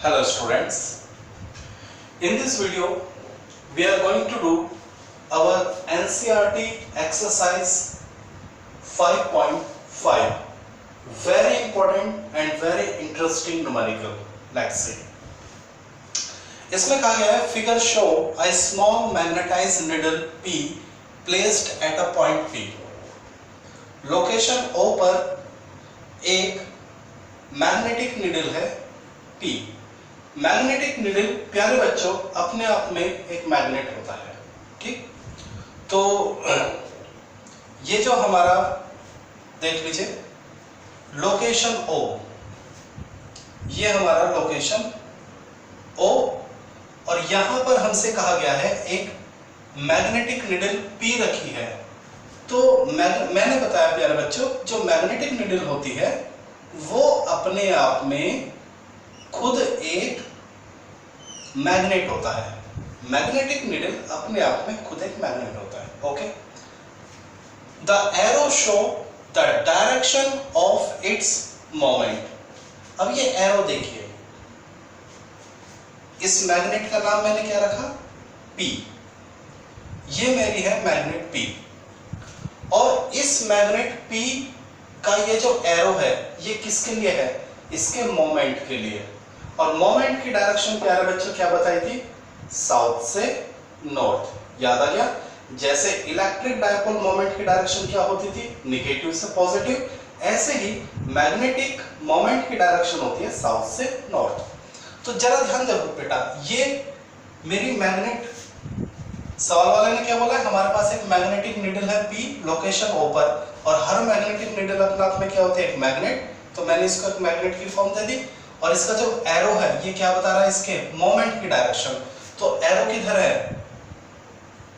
Hello students, in this video we are going to do our NCERT exercise 5.5, very important and very interesting numerical. Let's see. इसमें कहा गया है figure show a small magnetized needle P placed at a point P. Location O पर एक magnetic needle है P. Magnetic needle प्यारे बच्चों अपने आप में एक मैग्नेट होता है, ठीक। तो ये जो हमारा देख लीजिए लोकेशन O, ये हमारा लोकेशन O और यहां पर हमसे कहा गया है एक मैग्नेटिक निडल P रखी है। तो मैंने बताया प्यारे बच्चों जो मैग्नेटिक निडल होती है वो अपने आप में खुद एक मैग्नेट होता है। मैग्नेटिक निडल अपने आप में खुद एक मैग्नेट होता है। Okay, the arrow show the direction of its moment. अब ये एरो देखिए, इस मैग्नेट का नाम मैंने क्या रखा, P। ये मेरी है मैग्नेट P और इस मैग्नेट P का ये जो एरो है ये किसके लिए है, इसके मोमेंट के लिए। और मोमेंट की डायरेक्शन प्यारे बच्चों क्या बताई थी, साउथ से नॉर्थ। याद आ गया, जैसे इलेक्ट्रिक डायपोल मोमेंट की डायरेक्शन क्या होती थी, नेगेटिव से पॉजिटिव, ऐसे ही मैग्नेटिक मोमेंट की डायरेक्शन होती है साउथ से नॉर्थ। तो जरा ध्यान दो बेटा, ये मेरी मैग्नेट, सवाल वाले ने क्या बोला है, हमारे पास एक मैग्नेटिक निडल है P लोकेशन O पर और हर मैग्नेटिक निडल अपने आप में क्या होते हैं, एक मैग्नेट। तो मैंने इसको एक मैग्नेट की फॉर्म दे दी और इसका जो एरो है ये क्या बता रहा है, इसके मोमेंट की डायरेक्शन। तो एरो किधर है,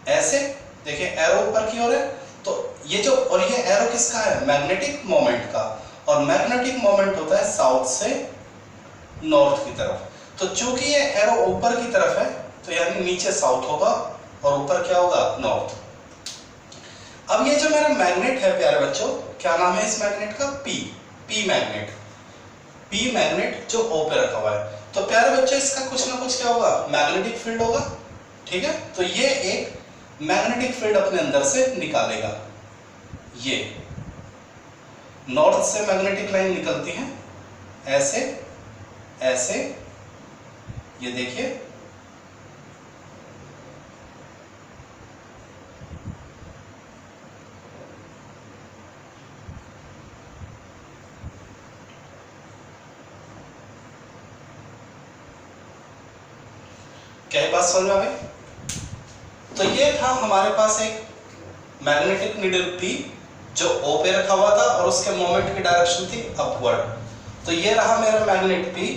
ऐसे देखिए एरो ऊपर की ओर है। तो ये जो, और ये एरो किसका है, मैग्नेटिक मोमेंट का, और मैग्नेटिक मोमेंट होता है साउथ से नॉर्थ की तरफ। तो चूंकि ये एरो ऊपर की तरफ है तो यानी नीचे साउथ होगा और ऊपर क्या होगा, नॉर्थ। अब ये जो मेरा मैग्नेट है प्यारे बच्चों, क्या नाम है इस मैग्नेट का, P मैग्नेट। P मैग्नेट जो O पे रखा हुआ है। तो प्यारे बच्चों इसका कुछ ना कुछ क्या होगा, मैग्नेटिक फील्ड होगा, ठीक है। तो ये एक मैग्नेटिक फील्ड अपने अंदर से निकालेगा। ये नॉर्थ से मैग्नेटिक लाइन निकलती है ऐसे ऐसे, ये देखिए क्या बात समझ में आ गई। तो ये था हमारे पास एक मैग्नेटिक निडल P जो O पे रखा हुआ था और उसके मोमेंट की डायरेक्शन थी अपवर्ड। तो ये रहा मेरा मैग्नेट P,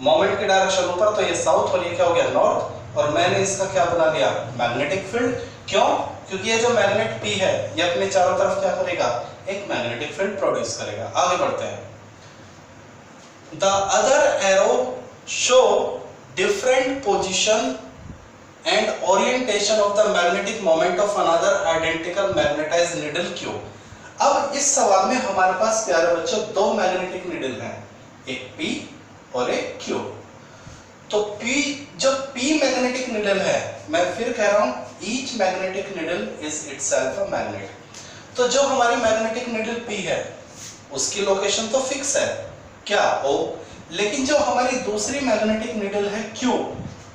मोमेंट की डायरेक्शन ऊपर, तो ये साउथ और ये क्या हो गया, नॉर्थ। और मैंने इसका क्या बना लिया, मैग्नेटिक फील्ड। क्यों, क्योंकि ये जो मैग्नेट P है ये अपने चारों तरफ क्या करेगा, एक मैग्नेटिक फील्ड प्रोड्यूस करेगा। आगे बढ़ते हैं। The other arrow show different position and orientation of the magnetic moment of another identical magnetized needle Q। अब इस सवाल में हमारे पास प्यारे बच्चों दो मैग्नेटिक निडल हैं, एक P और एक Q। तो P, जो P मैग्नेटिक निडल है, मैं फिर कह रहा हूं each magnetic needle is itself a magnet। तो जो हमारी मैग्नेटिक निडल P है उसकी लोकेशन तो फिक्स है, क्या, O। लेकिन जो हमारी दूसरी मैग्नेटिक निडल है Q,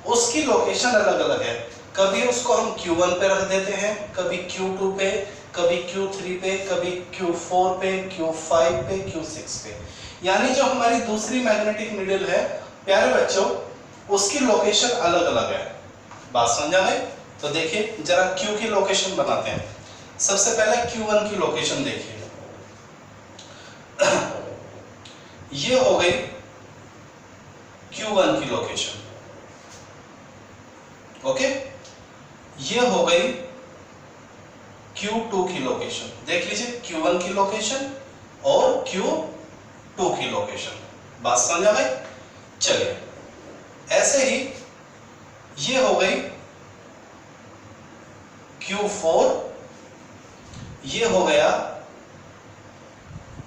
उसकी लोकेशन अलग अलग है। कभी उसको हम Q1 पे रख देते हैं, कभी Q2 पे, कभी Q3 पे, कभी Q4 पे, Q5 पे, Q6 पे। यानी जो हमारी दूसरी मैग्नेटिक निडल है प्यारे बच्चों उसकी लोकेशन अलग अलग है। बात समझा है। तो देखिए जरा Q की लोकेशन बनाते हैं। सबसे पहले Q1 की लोकेशन देखिए, ये हो गई Q1 की लोकेशन, ओके। ये हो गई Q2 की लोकेशन। देख लीजिए Q1 की लोकेशन और Q2 की लोकेशन। बात समझ आ गई। चलिए ऐसे ही ये हो गई Q4, ये हो गया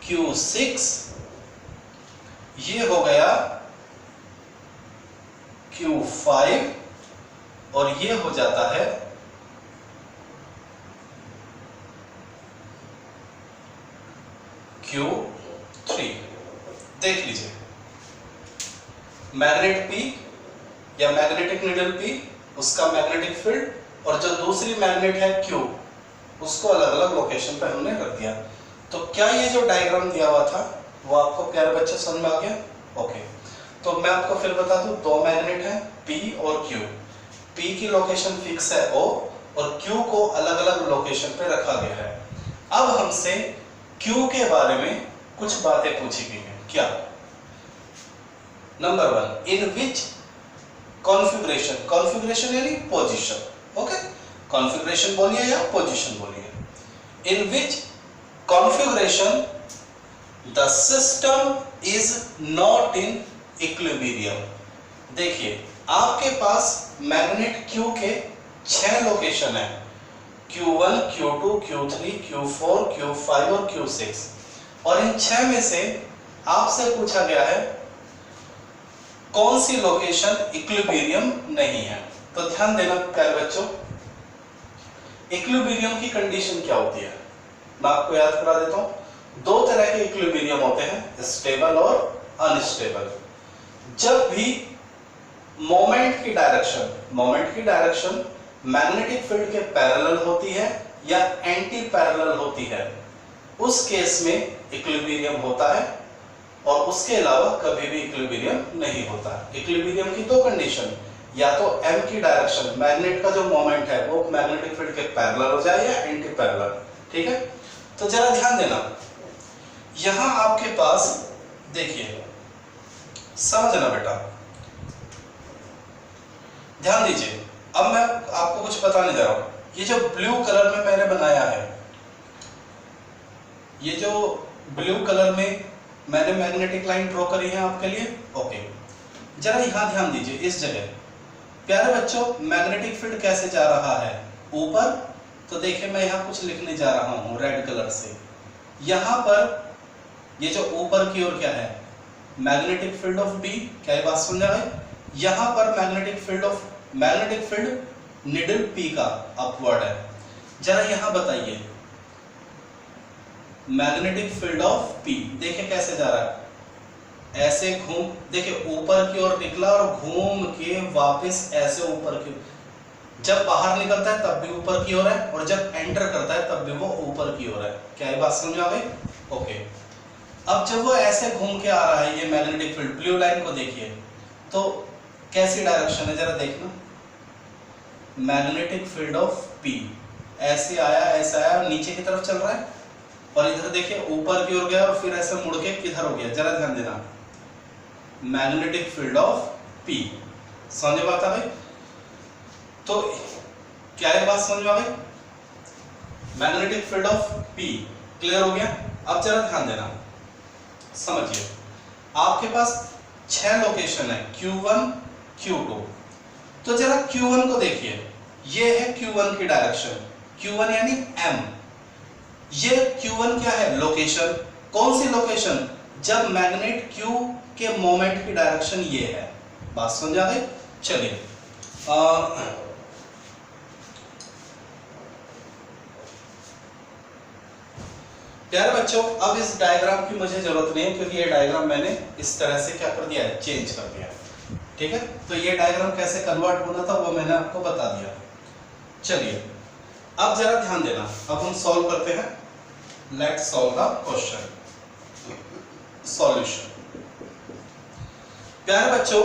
Q6, ये हो गया Q5 और ये हो जाता है Q3। देख लीजिए, मैग्नेट P या मैग्नेटिक नीडल P, उसका मैग्नेटिक फील्ड, और जो दूसरी मैग्नेट है Q, उसको अलग अलग लोकेशन पे हमने रख दिया। तो क्या ये जो डायग्राम दिया हुआ था वो आपको प्यारे बच्चे समझ में आ गया? ओके, तो मैं आपको फिर बता दूं, दो मैग्नेट हैं P और Q। P की लोकेशन फिक्स है O और Q को अलग अलग लोकेशन पे रखा गया है। अब हमसे Q के बारे में कुछ बातें पूछी गई हैं। क्या? Number 1, in which configuration, configuration यानी पोजीशन, ओके, कॉन्फ़िगरेशन बोलिए या पोजीशन बोलिए, in which configuration the system is not in equilibrium. देखिए, आपके पास मैग्नेट Q के 6 लोकेशन है, Q1, Q2, Q3, Q4, Q5 और Q6, और इन 6 में से आपसे पूछा गया है कौन सी लोकेशन इक्विलिब्रियम नहीं है। तो ध्यान देना प्यारे बच्चों, इक्विलिब्रियम की कंडीशन क्या होती है, मैं आपको याद करा देता हूं। दो तरह के इक्विलिब्रियम होते हैं, स्टेबल और अनस्टेबल। जब भी मोमेंट की डायरेक्शन मैग्नेटिक फील्ड के पैरेलल होती है या एंटी पैरेलल होती है, उस केस में इक्विलिब्रियम होता है, और उसके अलावा कभी भी इक्विलिब्रियम नहीं होता। इक्विलिब्रियम की दो कंडीशन, या तो m की डायरेक्शन, मैग्नेट का जो मोमेंट है वो मैग्नेटिक फील्ड के पैरेलल हो जाए या एंटी पैरेलल, ठीक है। तो जरा ध्यान देना, यहां आपके पास देखिए, समझना बेटा, ध्यान दीजिए। अब मैं आपको कुछ बताने जा रहा हूं। ये जो ब्लू कलर में मैंने बनाया है, ये जो ब्लू कलर में मैंने मैग्नेटिक लाइन ड्रॉ करी है आपके लिए, ओके। जरा यहां ध्यान दीजिए, इस जगह प्यारे बच्चों मैग्नेटिक फील्ड कैसे जा रहा है, ऊपर। तो देखिए, मैं यहां कुछ लिखने जा रहा हूं रेड कलर से। यहां पर ये जो ऊपर की ओर क्या है, मैग्नेटिक फील्ड ऑफ B, क्या ये बात समझ आ गई? यहां पर मैग्नेटिक फील्ड निडल P का अपवर्ड है। जरा यहां बताइए, मैग्नेटिक फील्ड ऑफ P देखिए कैसे जा रहा है, ऐसे घूम, देखिए ऊपर की ओर निकला और घूम के वापस ऐसे ऊपर की, जब बाहर निकलता है तब भी ऊपर की ओर है, और जब एंटर करता है तब भी वो ऊपर की ओर है। क्या ये बात समझ आ गई? ओके। अब जब वो ऐसे घूम के आ रहा है, ये मैग्नेटिक फील्ड, ब्लू लाइन को देखिए, तो कैसी डायरेक्शन है जरा देखना, मैग्नेटिक फील्ड ऑफ P ऐसे आया, नीचे की तरफ चल रहा है, और इधर देखिए ऊपर की ओर गया और फिर ऐसे मुड़ के किधर हो गया, जरा ध्यान देना, मैग्नेटिक फील्ड ऑफ P। समझ बात आ गई? तो क्या ये बात समझ में आ गई? Magnetic field of P clear हो गया। अब जरा ध्यान देना, समझिए, आपके पास 6 लोकेशन है, Q1, Q2। तो जरा Q1 को देखिए, ये है Q1 की डायरेक्शन, Q1 यानी M। ये Q1 क्या है? लोकेशन। कौन सी लोकेशन? जब मैग्नेट Q के मोमेंट की डायरेक्शन ये है। बात समझ आ गई? चलिए, प्यारे बच्चों, अब इस डायग्राम की मुझे जरूरत नहीं है, क्योंकि ये डायग्राम मैंने इस तरह से क्या कर दिया है, चेंज कर दिया है, ठीक है। तो ये डायग्राम कैसे कन्वर्ट होना था वो मैंने आपको बता दिया। चलिए, अब जरा ध्यान देना, अब हम सॉल्व करते हैं। Let's solve the question. Solution. प्यारे बच्चों,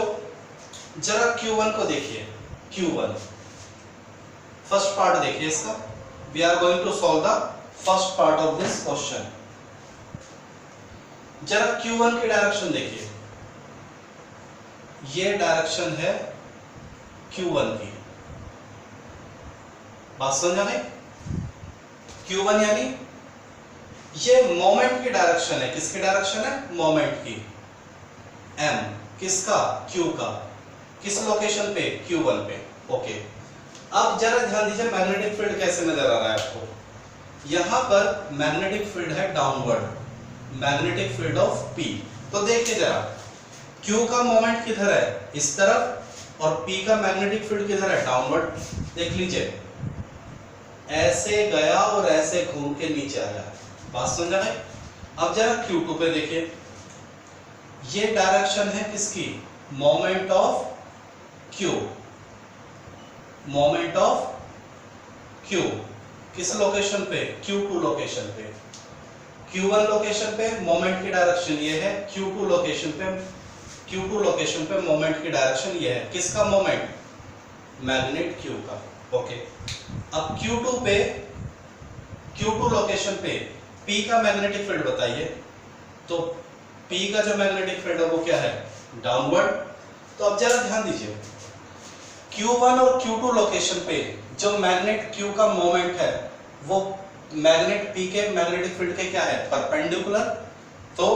जरा Q1 को देखिए, Q1 फर्स्ट पार्ट देखिए इसका। We are going to solve the first part of this question. जरा Q1 की डायरेक्शन देखिए, ये डायरेक्शन है Q1 की। बात समझ आ गई? Q1 यानी ये मोमेंट की डायरेक्शन है। किसकी डायरेक्शन है? मोमेंट की। M किसका? Q का। किस लोकेशन पे? Q1 पे। ओके। अब जरा ध्यान दीजिए, मैग्नेटिक फील्ड कैसे नजर आ रहा है आपको। यहां पर मैग्नेटिक फील्ड है downward, magnetic field of P। तो देखिए जरा, Q का मोमेंट किधर है? इस तरफ, और P का मैग्नेटिक फील्ड किधर है, डाउनवर्ड। देख लीजिए, ऐसे गया और ऐसे घूम के नीचे आया। बात समझ आए? अब जरा Q2 पे देखिए, ये डायरेक्शन है किसकी, moment of Q, moment of Q किस लोकेशन पे, Q2 लोकेशन पे। Q1 लोकेशन पे मोमेंट की डायरेक्शन ये है, Q2 लोकेशन पे मोमेंट की डायरेक्शन ये है। किसका मोमेंट, मैग्नेट Q का। ओके, अब Q2 लोकेशन पे P का मैग्नेटिक फील्ड बताइए। तो P का जो मैग्नेटिक फील्ड है वो क्या है, डाउनवर्ड। तो अब जरा ध्यान दीजिए, Q1 और Q2 लोकेशन पे जो मैग्नेट Q का मोमेंट है वो मैग्नेट P के मैग्नेटिक फील्ड के क्या है, परपेंडिकुलर। तो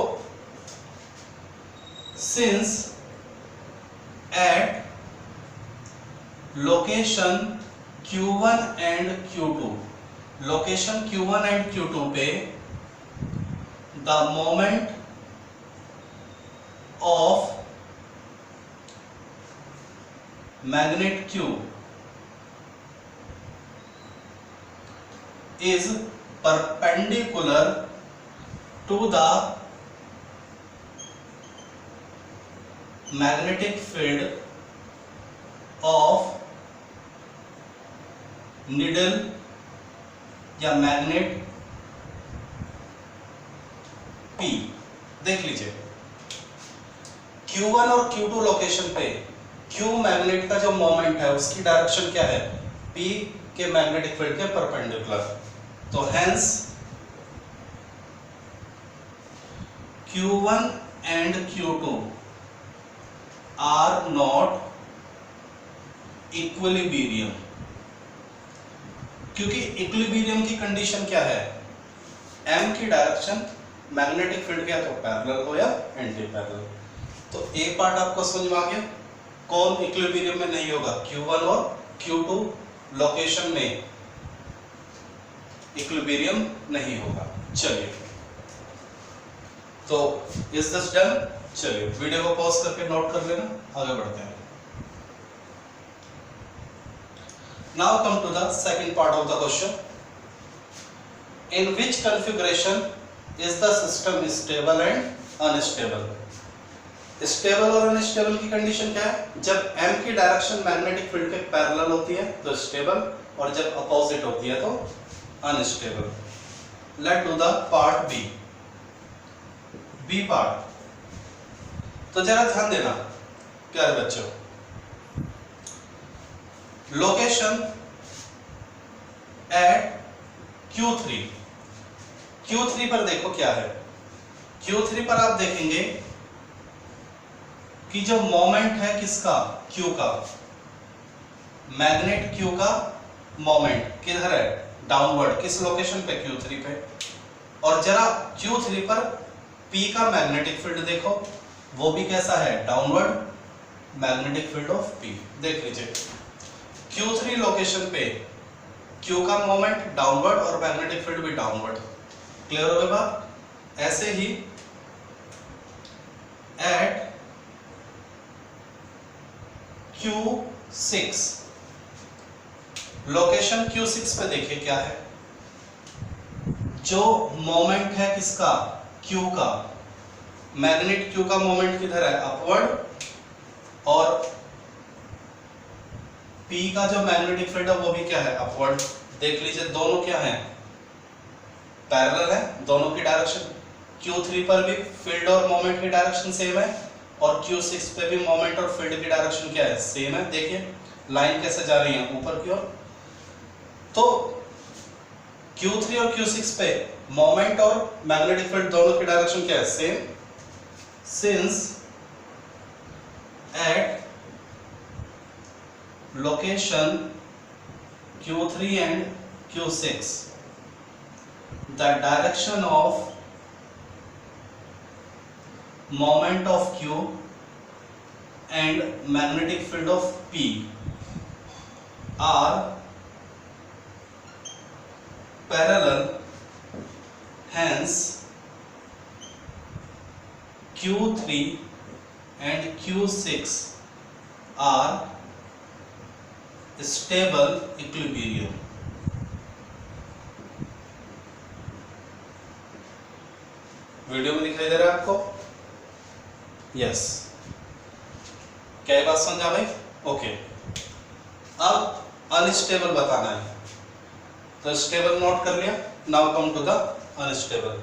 since at location Q1 and Q2, location Q1 and Q2 पे the moment of magnet Q is perpendicular to the magnetic field of needle या मैग्नेट P। देख लीजिए, Q1 और Q2 लोकेशन पे Q मैग्नेट का जो moment है उसकी डायरेक्शन क्या है, P के मैग्नेटिक फील्ड के परपेंडिकुलर। तो hence Q1 and Q2 are not equilibrium, क्योंकि इक्विलिब्रियम की कंडीशन क्या है, M की डायरेक्शन मैग्नेटिक फील्ड क्या तो पैरेलल हो या एंटी पैरेलल। तो ए पार्ट आपको समझ में आ गया, कौन इक्विलिब्रियम में नहीं होगा, Q1 और Q2 लोकेशन में इक्विलिब्रियम नहीं होगा। चलिए, तो इज दिस डन। चलिए वीडियो को पॉज करके नोट कर लेना, आगे बढ़ते हैं। Now come to the second part of the question, in which configuration is the system stable and unstable. Stable और अनस्टेबल की कंडीशन क्या है, जब M की डायरेक्शन मैग्नेटिक फील्ड के पैरेलल होती है तो स्टेबल, और जब अपोजिट होती है तो unstable. Let do the part B part. तो जरा ध्यान देना प्यारे बच्चों, लोकेशन एट Q3 पर देखो क्या है। Q3 पर आप देखेंगे कि जो मोमेंट है किसका, Q का, मैग्नेट Q का मोमेंट किधर है, डाउनवर्ड। किस लोकेशन पे, Q3 पे। और जरा Q3 पर P का मैग्नेटिक फील्ड देखो, वो भी कैसा है, downward magnetic field of P। देख लीजिए, Q3 लोकेशन पे Q का मोमेंट डाउनवर्ड और मैग्नेटिक फील्ड भी डाउनवर्ड। क्लियर हो गया बात। ऐसे ही एट Q6, लोकेशन Q6 पे देखिए क्या है, जो मोमेंट है किसका, Q का, मैग्नेट Q का मोमेंट किधर है, अपवर्ड, और P का जो मैग्नेटिक फील्ड है वो भी क्या है, अपवर्ड। देख लीजिए, दोनों क्या है, पैरेलल है, दोनों की डायरेक्शन। Q3 पर भी फील्ड और मोमेंट की डायरेक्शन सेम है, और Q6 पे भी मोमेंट और फील्ड की डायरेक्शन क्या है, सेम है। देखिए लाइन कैसे जा रही है ऊपर की ओर। तो Q3 और Q6 पे मोमेंट और मैग्नेटिक फील्ड दोनों की डायरेक्शन क्या है, same. Since at location Q3 and Q6 the direction of moment of Q and magnetic field of P are parallel, hence Q3 and Q6 are stable equilibrium. Video में दिखाई दे रहा है आपको? Yes. क्या ये बात समझ आ गई? ओके। अब अनस्टेबल बताना है, तो स्टेबल नोट कर लिया। Now come to the unstable.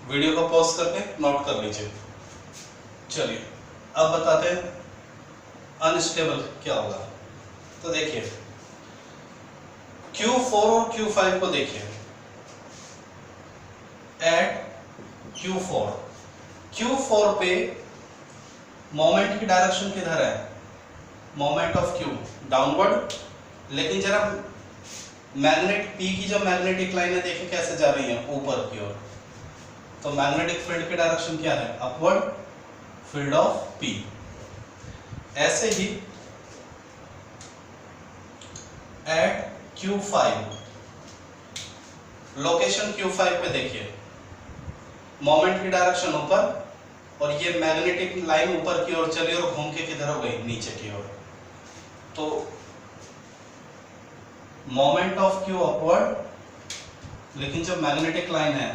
Video को पॉज करके नोट कर लीजिए। चलिए अब बताते हैं अनस्टेबल क्या होगा। तो देखिए Q4 और Q5 को देखिए। एट Q4 पे मोमेंट की डायरेक्शन किधर है? Moment of Q downward. लेकिन जरा मैग्नेट P की जो मैग्नेटिक लाइन है देखिए कैसे जा रही है, ऊपर की ओर। तो मैग्नेटिक फील्ड की डायरेक्शन क्या है? Upward, field of P। ऐसे ही एट Q5, लोकेशन Q5 पे देखिए, मोमेंट की डायरेक्शन ऊपर और ये मैग्नेटिक लाइन ऊपर की ओर चली और घूम के किधर हो गई? नीचे की ओर। तो मोमेंट ऑफ Q अपवर्ड, लेकिन जो मैग्नेटिक लाइन है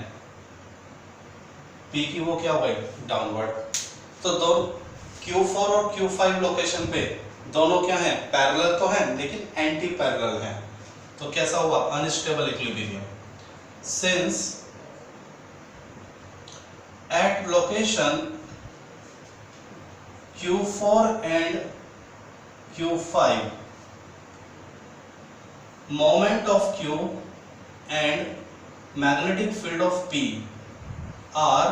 P की वो क्या हो गई? डाउनवर्ड। तो दो Q4 और Q5 लोकेशन पे दोनों क्या हैं? पैरेलल तो हैं लेकिन एंटी पैरेलल हैं। तो कैसा हुआ? Unstable equilibrium. Since at location Q4 and Q5 moment of Q and magnetic field of P are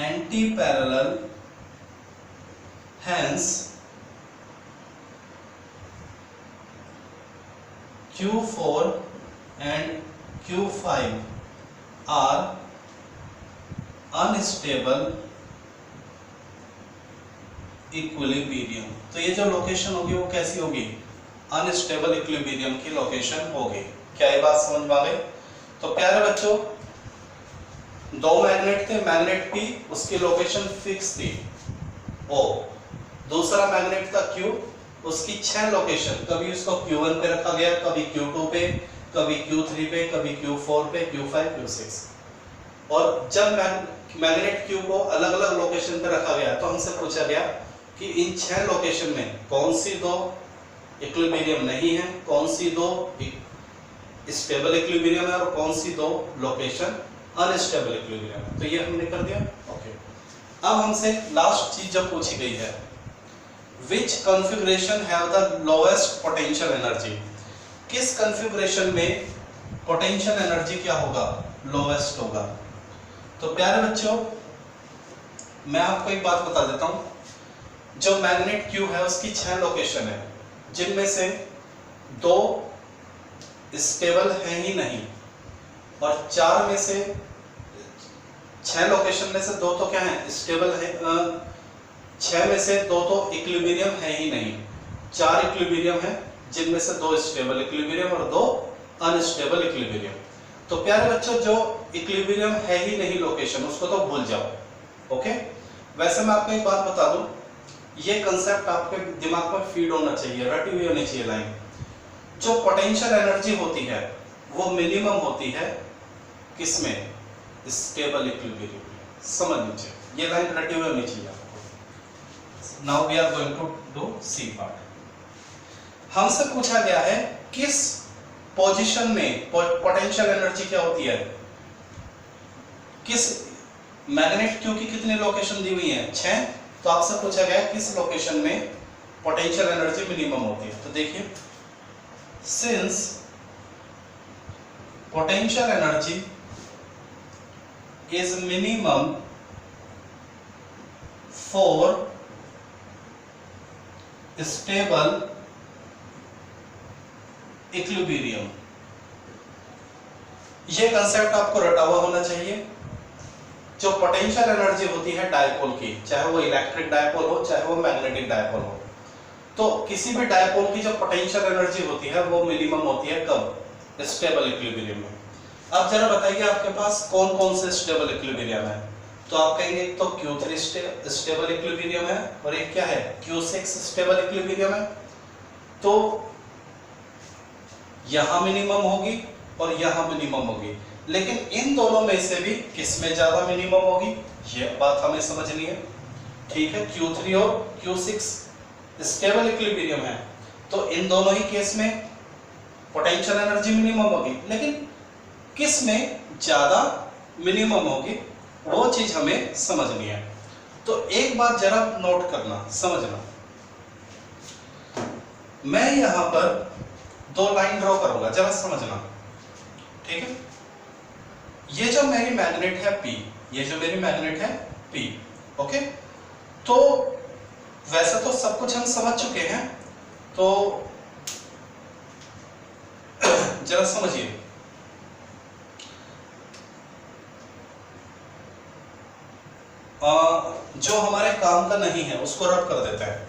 anti-parallel, hence Q4 and Q5 are unstable equilibrium। तो ये जो लोकेशन होगी वो कैसी होगी? अनस्टेबल इक्विलिब्रियम की लोकेशन होगी। क्या ये बात समझ में आ गई? तो प्यारे बच्चों, दो मैग्नेट थे, मैग्नेट P उसकी लोकेशन फिक्स थी O। दूसरा मैग्नेट था Q, उसकी 6 लोकेशन, कभी उसको Q1 पे रखा गया, कभी Q2 पे, कभी Q3 पे, कभी Q4 पे, Q5, Q6। और जब मैग्नेट Q को अलग अलग लोकेशन पे रखा गया तो हमसे पूछा गया कि इन 6 लोकेशन में कौन सी दो इक्विलिब्रियम नहीं है, कौन सी दो स्टेबल इक्विलिब्रियम है और कौन सी दो लोकेशन अनस्टेबल इक्विलिब्रियम है। तो ये हमने कर दिया। ओके। अब हमसे लास्ट चीज जो पूछी गई है, which configuration have the lowest potential energy? किस कॉन्फ़िगरेशन में पोटेंशियल एनर्जी क्या होगा? लोएस्ट होगा। तो प्यारे बच्चों, मैं आपको एक बात बता देता हूं, जो मैग्नेट Q है उसकी 6 लोकेशन है, जिनमें से 2 स्टेबल है ही नहीं और 4 में से 6 लोकेशन में से 2 तो क्या है? स्टेबल है। 6 में से 2 तो इक्विलिब्रियम है ही नहीं। 4 इक्विलिब्रियम है, जिनमें से 2 स्टेबल इक्विलिब्रियम और 2 अनस्टेबल इक्विलिब्रियम। तो प्यारे बच्चों, जो इक्विलिब्रियम है ही नहीं लोकेशन, उसको तो भूल जाओ। ओके। वैसे मैं आपको एक बात बता दूं, ये कंसेप्ट आपके दिमाग में फीड होना चाहिए, रटी हुई होनी चाहिए लाइन। जो पोटेंशियल एनर्जी होती है वो मिनिमम होती है किसमें? स्टेबल इक्विलिब्रियम में। समझ लीजिए, ये लाइन रटी हुई होनी चाहिए आपको। Now we are going to do C part. हमसे पूछा गया है किस पोजीशन में पोटेंशियल एनर्जी क्या होती है? किस मैग्नेट Q की कितनी लोकेशन दी हुई है? 6। तो आपसे पूछा गया किस लोकेशन में पोटेंशियल एनर्जी मिनिमम होती है। तो देखिए, since potential energy is minimum for stable equilibrium. ये कंसेप्ट आपको रटा हुआ होना चाहिए। जो पोटेंशियल एनर्जी होती है डायपोल की, चाहे वो इलेक्ट्रिक डायपोल हो चाहे वो मैग्नेटिक डायपोल हो, तो किसी भी डायपोल की जो पोटेंशियल एनर्जी होती है वो मिनिमम होती है कब? स्टेबल इक्विलिब्रियम में। अब जरा बताइए आपके पास कौन कौन से स्टेबल इक्विलिब्रियम है? तो आप कहेंगे तो Q3 स्टेबल इक्विलिब्रियम है और एक क्या है Q6 स्टेबल इक्विलिब्रियम है। तो यहां मिनिमम होगी और यहां मिनिमम होगी, लेकिन इन दोनों में से भी किस में ज्यादा मिनिमम होगी ये बात हमें समझनी है। ठीक है, Q3 और Q6 स्टेबल इक्विलिब्रियम है, तो इन दोनों ही केस में पोटेंशियल एनर्जी मिनिमम होगी, लेकिन किस में ज्यादा मिनिमम होगी वो चीज हमें समझनी है। तो एक बात जरा नोट करना, समझना, मैं यहां पर दो लाइन ड्रॉ करूंगा, जरा समझना। ठीक है, ये जो मेरी मैग्नेट है P, ये जो मेरी मैग्नेट है P, ओके। तो वैसे तो सब कुछ हम समझ चुके हैं, तो जरा समझिए। जो हमारे काम का नहीं है उसको रब कर देते हैं,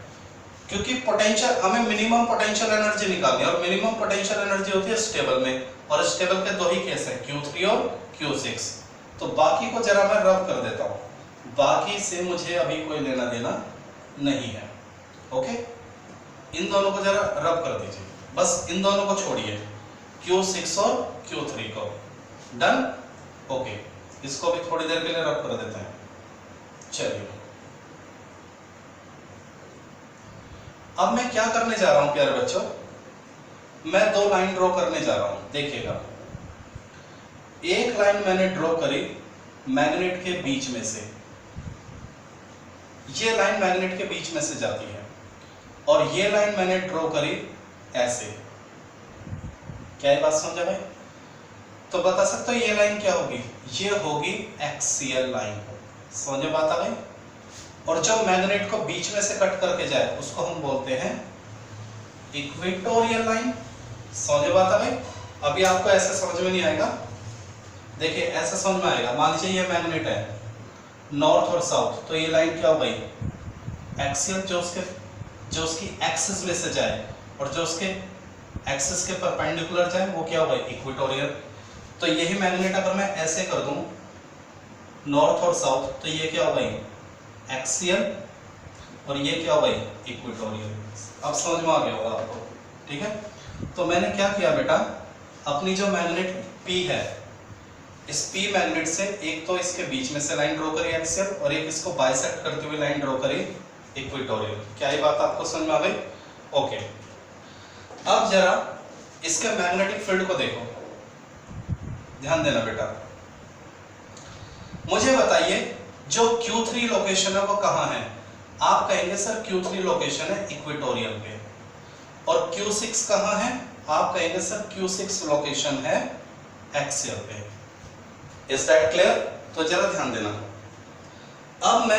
क्योंकि पोटेंशियल हमें मिनिमम पोटेंशियल एनर्जी निकालनी है और मिनिमम पोटेंशियल एनर्जी होती है स्टेबल में, और स्टेबल के दो ही केस हैं Q3 और Q6। तो बाकी को जरा मैं रब कर देता हूं, बाकी से मुझे अभी कोई लेना देना नहीं है। ओके, इन दोनों को जरा रब कर दीजिए, बस इन दोनों को छोड़िए, Q6 और Q3 को। Done, okay. इसको भी थोड़ी देर के लिए रब कर देते हैं। चलिए, अब मैं क्या करने जा रहा हूं प्यारे बच्चों, मैं दो लाइन ड्रॉ करने जा रहा हूं। देखिएगा, एक लाइन मैंने ड्रॉ करी मैग्नेट के बीच में से, ये लाइन मैग्नेट के बीच में से जाती है, और ये लाइन मैंने ड्रॉ करी ऐसे। क्या ये बात समझा भाई? तो बता सकते हो ये लाइन क्या होगी? ये होगी एक्सियल लाइन। समझे बात आ गई? और जो मैग्नेट को बीच में से कट करके जाए उसको हम बोलते हैं इक्वेटोरियल लाइन। समझे बात आ गई? अभी आपको ऐसे समझ में नहीं आएगा, देखिए ऐसे समझ में आएगा। मान लीजिए ये मैग्नेट है नॉर्थ और साउथ, तो ये लाइन क्या हो गई? एक्सियल, जो उसकी एक्सिस में से जाए, और जो उसके एक्सिस के परपेंडिकुलर जाए वो क्या हो गई? इक्वेटोरियल। तो यही मैग्नेट अगर मैं ऐसे कर दूं नॉर्थ और साउथ, तो ये क्या हो गई? एक्सियल, और ये क्या हो गई? इक्वेटोरियल। अब समझ में आ गया होगा आपको। ठीक है, तो मैंने क्या किया बेटा, अपनी जो मैग्नेट P है, इस P मैग्नेट से एक तो इसके बीच में से लाइन ड्रॉ करी एक्सियल, और एक इसको बाइसेक्ट करते हुए लाइन ड्रॉ करी इक्वेटोरियल। क्या ये बात आपको समझ में आ गई? ओके। अब जरा इसके मैग्नेटिक फील्ड को देखो, ध्यान देना बेटा। मुझे बताइए जो Q3 लोकेशन है वो कहाँ है? आप कहेंगे सर Q3 लोकेशन है इक्वेटोरियल पे, और Q6 कहाँ है? आप कहेंगे सर Q6 लोकेशन है एक्सियल पे। Is that clear? तो जरा ध्यान देना। अब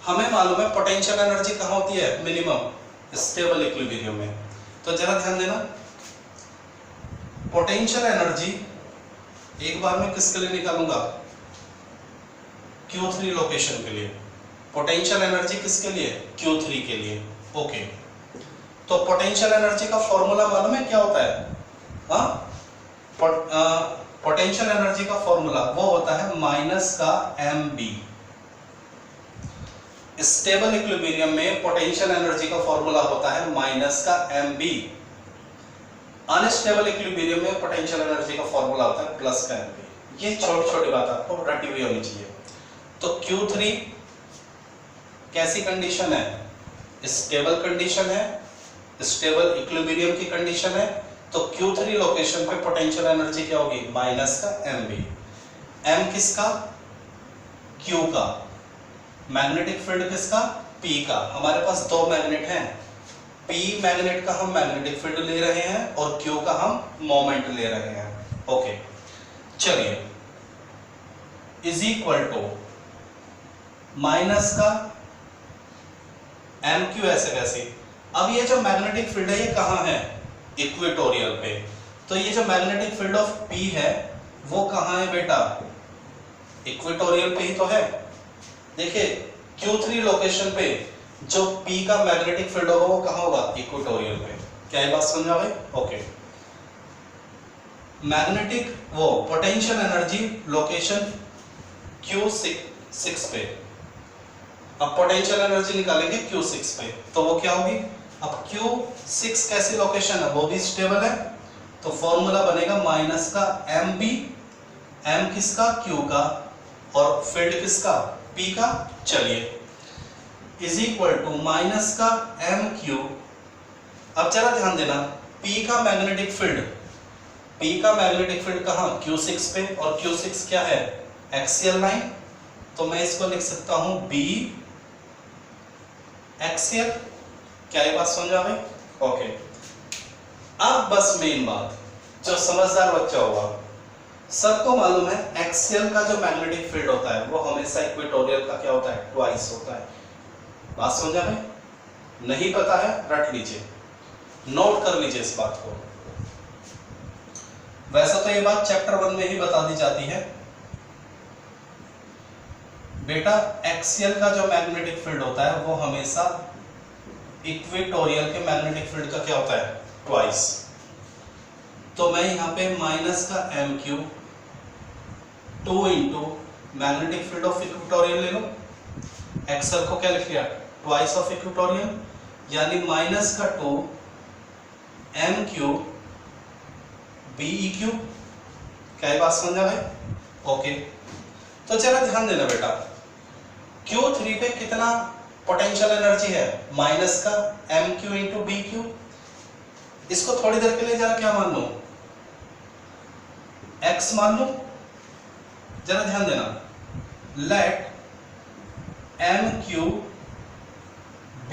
हमें मालूम है पोटेंशियल एनर्जी कहाँ होती है? मिनिमम स्टेबल इक्विलिब्रियम में। तो जरा ध्यान देना, पोटेंशियल एनर्जी एक बार मैं किसके लिए निकालूंगा? Q3 लोकेशन के लिए। पोटेंशियल एनर्जी किसके लिए? Q3 के लिए। ओके, तो पोटेंशियल एनर्जी का फॉर्मूला मालूम है क्या होता है? पोटेंशियल एनर्जी का फॉर्मूला वो होता है माइनस का mb। स्टेबल इक्विलिब्रियम में पोटेंशियल एनर्जी का फॉर्मूला होता है माइनस का mb। अनस्टेबल इक्विलिब्रियम में पोटेंशियल एनर्जी का फॉर्मूला होता है प्लस का mb। ये छोटी छोटी बात आपको रटी हुई होनी चाहिए। तो Q3 कैसी कंडीशन है? स्टेबल कंडीशन है, स्टेबल इक्विलिब्रियम की कंडीशन है। तो Q3 लोकेशन पे पोटेंशियल एनर्जी क्या होगी? माइनस का mb। m किसका? Q का। मैग्नेटिक फील्ड किसका? P का। हमारे पास दो मैग्नेट हैं, P मैग्नेट का हम मैग्नेटिक फील्ड ले रहे हैं और Q का हम मोमेंट ले रहे हैं। ओके, चलिए, इज इक्वल टू माइनस का MQ ऐसे कैसे? अब ये जो मैग्नेटिक फील्ड है ये कहाँ है? इक्वेटोरियल पे। तो ये जो मैग्नेटिक फील्ड ऑफ P है वो कहाँ है बेटा? इक्वेटोरियल पे ही तो है। देखिए Q3 लोकेशन पे जो P का मैग्नेटिक फील्ड होगा वो कहाँ होगा? इक्वेटोरियल पे। क्या ये बात समझ में आ गई? ओके, मैग्नेटिक वो पोटेंशियल एनर्जी लोकेशन Q6 पे। अब पोटेंशियल एनर्जी निकालेंगे Q6 पे, तो वो क्या होगी? अब Q6 कैसी लोकेशन है, वो भी स्टेबल है, तो फॉर्मूला बनेगा माइनस का mb, m किसका? Q का, और फील्ड किसका? P का। चलिए इज इक्वल टू माइनस का mq। अब जरा ध्यान देना, P का मैग्नेटिक फील्ड, P का मैग्नेटिक फील्ड कहाँ? Q6 पे, और Q6 क्या है? एक्सियल लाइन, तो मैं इसको लिख सकता हूं B एक्सियल। क्या ये बात समझ आ गई? ओके। अब बस मेन बात, जो समझदार बच्चा होगा, सबको मालूम है एक्सियल का जो मैग्नेटिक फील्ड होता है वो हमेशा इक्वेटोरियल का क्या होता है? ट्वाइस होता है। बात समझ आ गई? नहीं पता है रट लीजिए, नोट कर लीजिए इस बात को। वैसे तो ये बात चैप्टर 1 में ही बता दी जाती है बेटा, एक्सियल का जो मैग्नेटिक फील्ड होता है वो हमेशा इक्वेटोरियल के मैग्नेटिक फील्ड का क्या होता है? ट्वाइस। तो मैं यहाँ पे माइनस का mq 2 into magnetic field of equatorial ले लो। एक्सियल को क्या लिख लिया? ट्वाइस ऑफ इक्वेटोरियल, यानी माइनस का 2 mq BEQ। क्या ये बात समझ आ गई? ओके। तो जरा ध्यान देना बेटा, Q3 पे कितना पोटेंशियल एनर्जी है? माइनस का mq इंटू BQ। इसको थोड़ी देर के लिए जरा क्या मान लो? x मान लो। जरा ध्यान देना, let mq B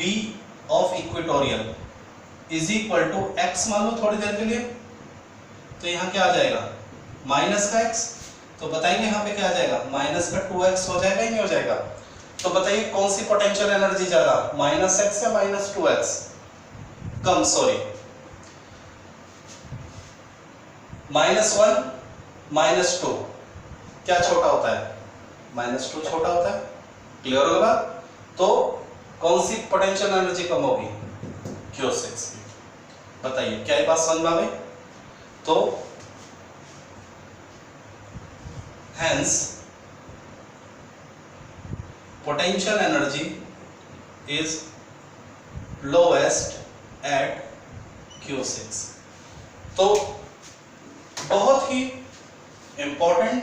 of equatorial is equal to x मान लो थोड़ी देर के लिए, तो यहाँ क्या आ जाएगा? माइनस का x। तो बताइए यहाँ पे क्या आ जाएगा? माइनस का 2x हो जाएगा ही नहीं हो जाएगा? तो बताइए कौन सी पोटेंशियल एनर्जी ज्यादा, माइनस x या माइनस 2x? कम, सॉरी, -1 -2 क्या छोटा होता है? -2 छोटा होता है। क्लियर होगा? तो कौन सी पोटेंशियल एनर्जी कम होगी? Q6 की। बताइए क्या ये बात समझ में आ गई? तो hence potential energy is lowest at Q6। तो बहुत ही इंपॉर्टेंट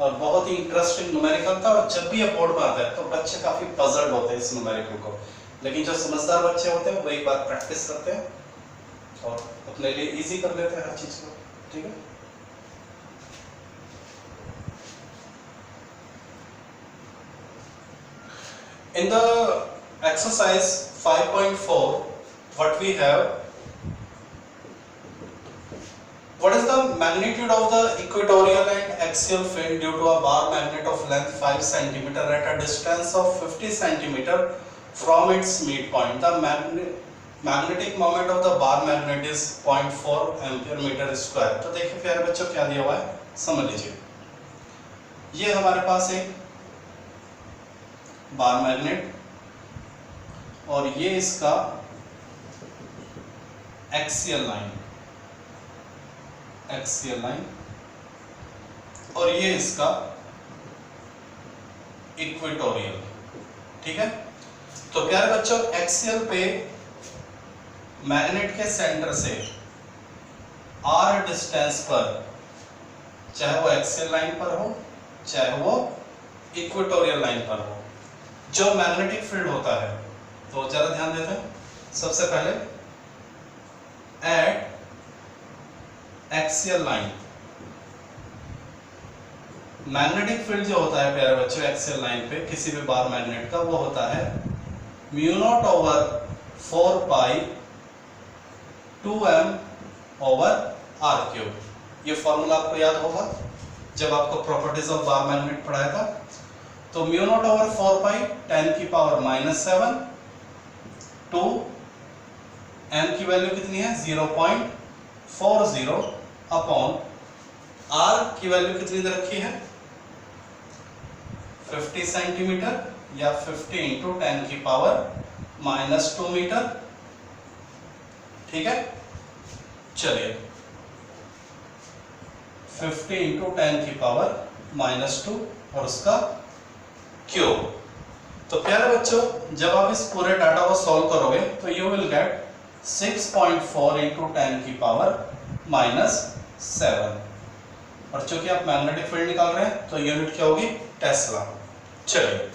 और बहुत ही इंटरेस्टिंग न्यूमेरिकल था, और जब भी ये बोर्ड में आता है तो बच्चे काफी पजल्ड होते हैं इस न्यूमेरिकल को, लेकिन जो समझदार बच्चे होते हैं वो एक बार प्रैक्टिस करते हैं और अपने लिए इजी कर लेते हैं हर चीज को। ठीक है? In the exercise 5.4, what we have, what is the magnitude of the equatorial and axial field due to a bar magnet of length 5 cm at a distance of 50 cm from its midpoint? The magnetic moment of the bar magnet is 0.4 ampere meter square। तो देखिए प्यारे बच्चों क्या दिया हुआ है, समझ लीजिए। ये हमारे पास एक बार मैग्नेट, और ये इसका एक्सियल लाइन, और ये इसका इक्वेटोरियल। ठीक है? तो प्यारे बच्चों, एक्सियल पे मैग्नेट के सेंटर से r डिस्टेंस पर, चाहे वो एक्सियल लाइन पर हो चाहे वो इक्वेटोरियल लाइन पर हो, जो मैग्नेटिक फील्ड होता है, तो जरा ध्यान देते हैं। सबसे पहले eight axial line, magnetic field जो होता है प्यारे बच्चों एक्सियल लाइन पे किसी भी बार मैग्नेट का, वो होता है म्यू नॉट ओवर 4 पाई 2m ओवर r क्यूब। ये फॉर्मूला आपको याद होगा जब आपको प्रॉपर्टीज ऑफ बार मैग्नेट पढ़ाया था। तो म्यू नॉट ओवर 4 पाई 10 की पावर -7 टू m की वैल्यू कितनी है? 0.40 अपॉन r की वैल्यू कितनी दे रखी है? 50 सेंटीमीटर, या 50 इंटू 10 की पावर -2 मीटर। ठीक है? चलिए 50 इंटू 10 की पावर -2 और उसका क्यूब। तो प्यारे बच्चों, जब आप इस पूरे डाटा को सॉल्व करोगे तो यू विल गेट 6.4 इंटू 10 की पावर -7। और चूंकि आप मैग्नेटिक फील्ड निकाल रहे हैं तो यूनिट क्या होगी? टेस्ला। चलिए,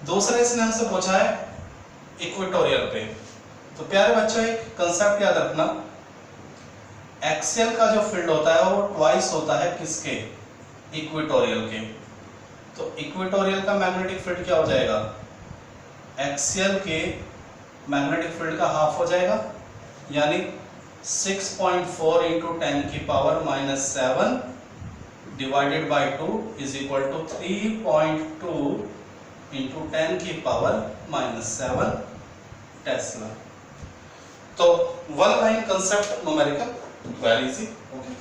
दूसरा इसने हमसे पूछा है इक्वेटोरियल पे। तो प्यारे बच्चों, एक कंसेप्ट याद रखना, एक्सियल का जो फील्ड होता है वो ट्वाइस होता है किसके? इक्वेटोरियल के। तो इक्वेटोरियल का मैग्नेटिक फील्ड क्या हो जाएगा? एक्सियल के मैग्नेटिक फील्ड का हाफ हो जाएगा, यानी 6.4 इंटू 10 की power -7 divided by 2 is equal to 3.2 into 10 की पावर -7 टेस्ला। तो one line concept numerical, very easy. Okay.